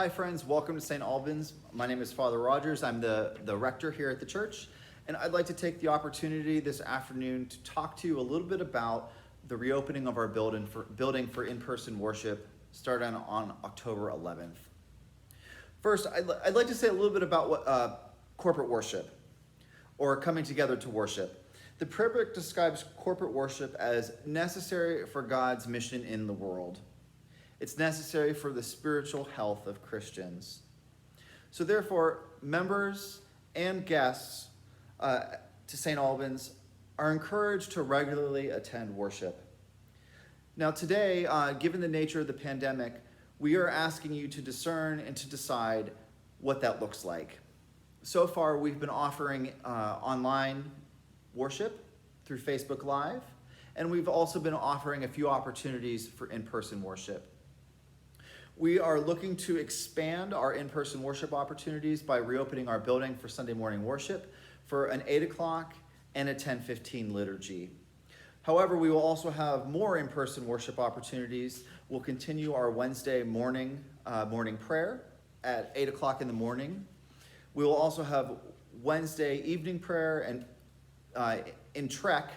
Hi friends, welcome to St. Alban's. My name is Father Rodgers. I'm the rector here at the church, and I'd like to take the opportunity this afternoon to talk to you a little bit about the reopening of our building for in-person worship starting on October 11th. First, I'd like to say a little bit about what corporate worship, or coming together to worship. The prayer book describes corporate worship as necessary for God's mission in the world. It's necessary for the spiritual health of Christians. So therefore, members and guests to St. Albans are encouraged to regularly attend worship. Now today, given the nature of the pandemic, we are asking you to discern and to decide what that looks like. So far, we've been offering online worship through Facebook Live, and we've also been offering a few opportunities for in-person worship. We are looking to expand our in-person worship opportunities by reopening our building for Sunday morning worship for an 8 o'clock and a 10:15 liturgy. However, we will also have more in-person worship opportunities. We'll continue our Wednesday morning prayer at 8 o'clock in the morning. We will also have Wednesday evening prayer and in Trek,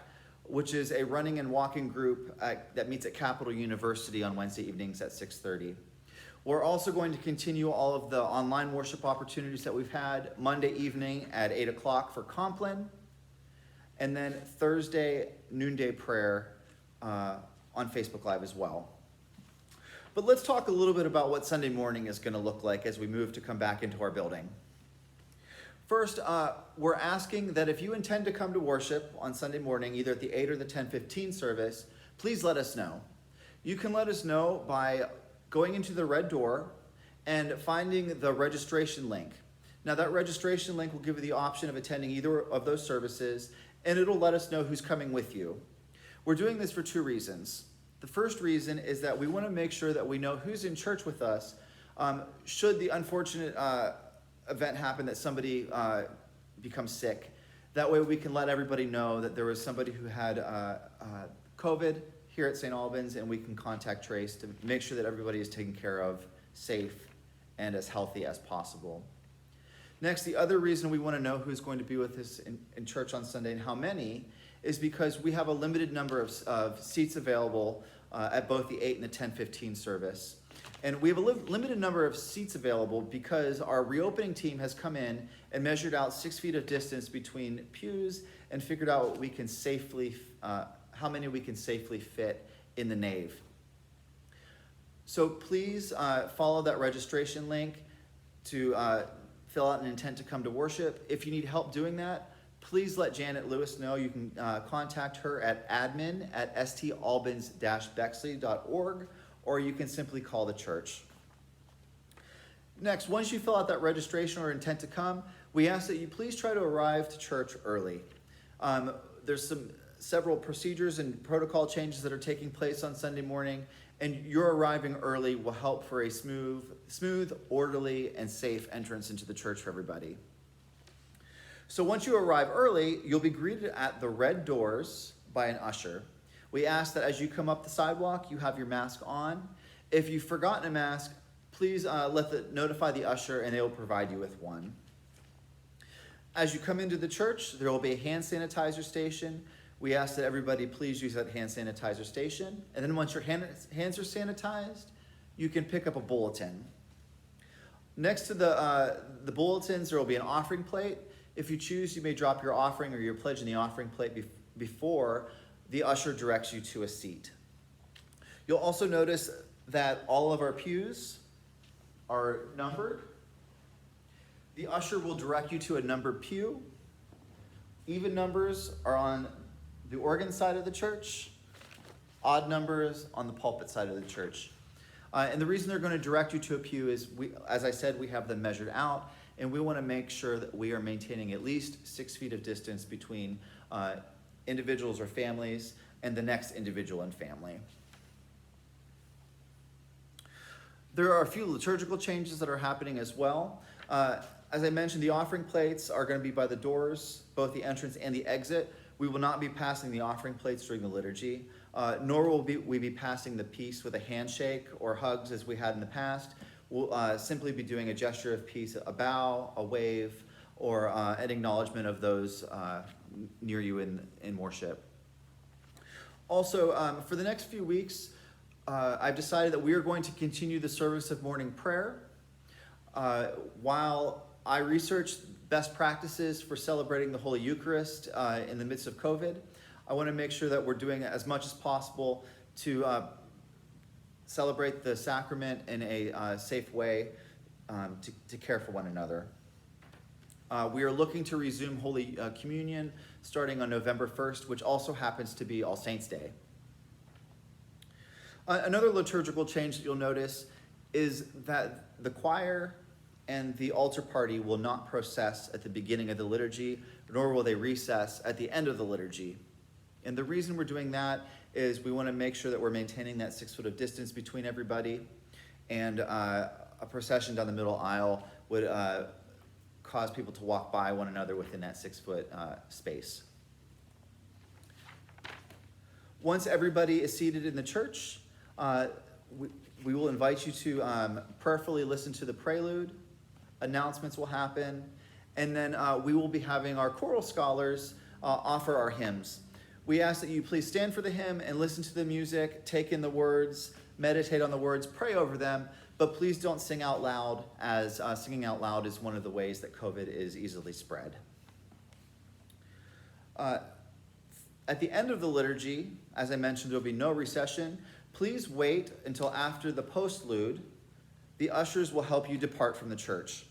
which is a running and walking group that meets at Capital University on Wednesday evenings at 6:30. We're also going to continue all of the online worship opportunities that we've had Monday evening at 8 o'clock for Compline, and then Thursday noonday prayer on Facebook Live as well. But let's talk a little bit about what Sunday morning is going to look like as we move to come back into our building. First, we're asking that if you intend to come to worship on Sunday morning, either at the 8 or the 10:15 service, please let us know. You can let us know by going into the red door and finding the registration link. Now that registration link will give you the option of attending either of those services, and it'll let us know who's coming with you. We're doing this for two reasons. The first reason is that we want to make sure that we know who's in church with us should the unfortunate event happen that somebody becomes sick. That way we can let everybody know that there was somebody who had COVID here at St. Albans, and we can contact trace to make sure that everybody is taken care of, safe, and as healthy as possible. Next, the other reason we want to know who's going to be with us in church on Sunday and how many is because we have a limited number of seats available at both the 8 and the 10:15 service. And we have a limited number of seats available because our reopening team has come in and measured out 6 feet of distance between pews and figured out what we can safely how many we can safely fit in the nave. So please follow that registration link to fill out an intent to come to worship. If you need help doing that, please let Janet Lewis know. You can contact her at admin@stalbans-bexley.org, or you can simply call the church. Next, once you fill out that registration or intent to come, we ask that you please try to arrive to church early. There's several procedures and protocol changes that are taking place on Sunday morning, and your arriving early will help for a smooth, orderly, and safe entrance into the church for everybody. So once you arrive early, you'll be greeted at the red doors by an usher. We ask that as you come up the sidewalk, you have your mask on. If you've forgotten a mask, please notify the usher and they will provide you with one. As you come into the church, there will be a hand sanitizer station. We ask that everybody please use that hand sanitizer station. And then once your hands are sanitized, you can pick up a bulletin. Next to the bulletins, there will be an offering plate. If you choose, you may drop your offering or your pledge in the offering plate before the usher directs you to a seat. You'll also notice that all of our pews are numbered. The usher will direct you to a numbered pew. Even numbers are on the organ side of the church, odd numbers on the pulpit side of the church. And the reason they're going to direct you to a pew is, as I said, we have them measured out, and we want to make sure that we are maintaining at least 6 feet of distance between individuals or families and the next individual and family. There are a few liturgical changes that are happening as well. As I mentioned, the offering plates are going to be by the doors, both the entrance and the exit. We will not be passing the offering plates during the liturgy, nor will we be passing the peace with a handshake or hugs as we had in the past. we'll simply be doing a gesture of peace, a bow, a wave, or an acknowledgement of those near you in worship. Also, for the next few weeks, I've decided that we are going to continue the service of morning prayer. While I research best practices for celebrating the Holy Eucharist in the midst of COVID, I want to make sure that we're doing as much as possible to celebrate the sacrament in a safe way to care for one another. We are looking to resume Holy Communion starting on November 1st, which also happens to be All Saints' Day. Another liturgical change that you'll notice is that the choir and the altar party will not process at the beginning of the liturgy, nor will they recess at the end of the liturgy. And the reason we're doing that is we want to make sure that we're maintaining that 6 foot of distance between everybody, and a procession down the middle aisle would cause people to walk by one another within that 6 foot space. Once everybody is seated in the church, we will invite you to prayerfully listen to the prelude. Announcements will happen, and then we will be having our choral scholars offer our hymns. We ask that you please stand for the hymn and listen to the music, take in the words, meditate on the words, pray over them, but please don't sing out loud, as singing out loud is one of the ways that COVID is easily spread. At the end of the liturgy, as I mentioned, there will be no recession. Please wait until after the postlude. The ushers will help you depart from the church.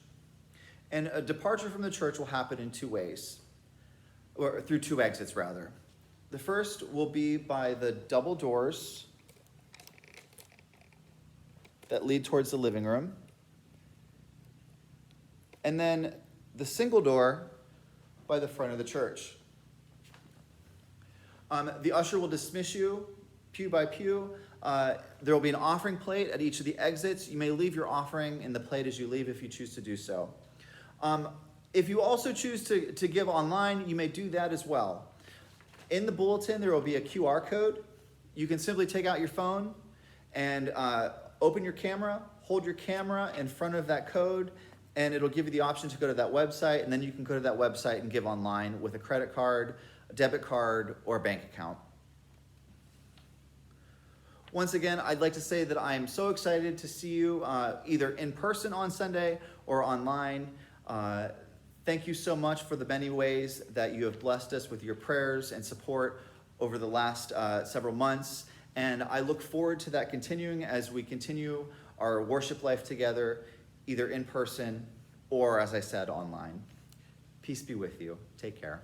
And a departure from the church will happen in 2 ways, or through 2 exits rather. The first will be by the double doors that lead towards the living room. And then the single door by the front of the church. The usher will dismiss you pew by pew. There will be an offering plate at each of the exits. You may leave your offering in the plate as you leave if you choose to do so. If you also choose to give online, you may do that as well. In the bulletin, there will be a QR code. You can simply take out your phone and open your camera, hold your camera in front of that code, and it'll give you the option to go to that website, and then you can go to that website and give online with a credit card, a debit card, or a bank account. Once again, I'd like to say that I am so excited to see you either in person on Sunday or online. Thank you so much for the many ways that you have blessed us with your prayers and support over the last several months. And I look forward to that continuing as we continue our worship life together, either in person or, as I said, online. Peace be with you. Take care.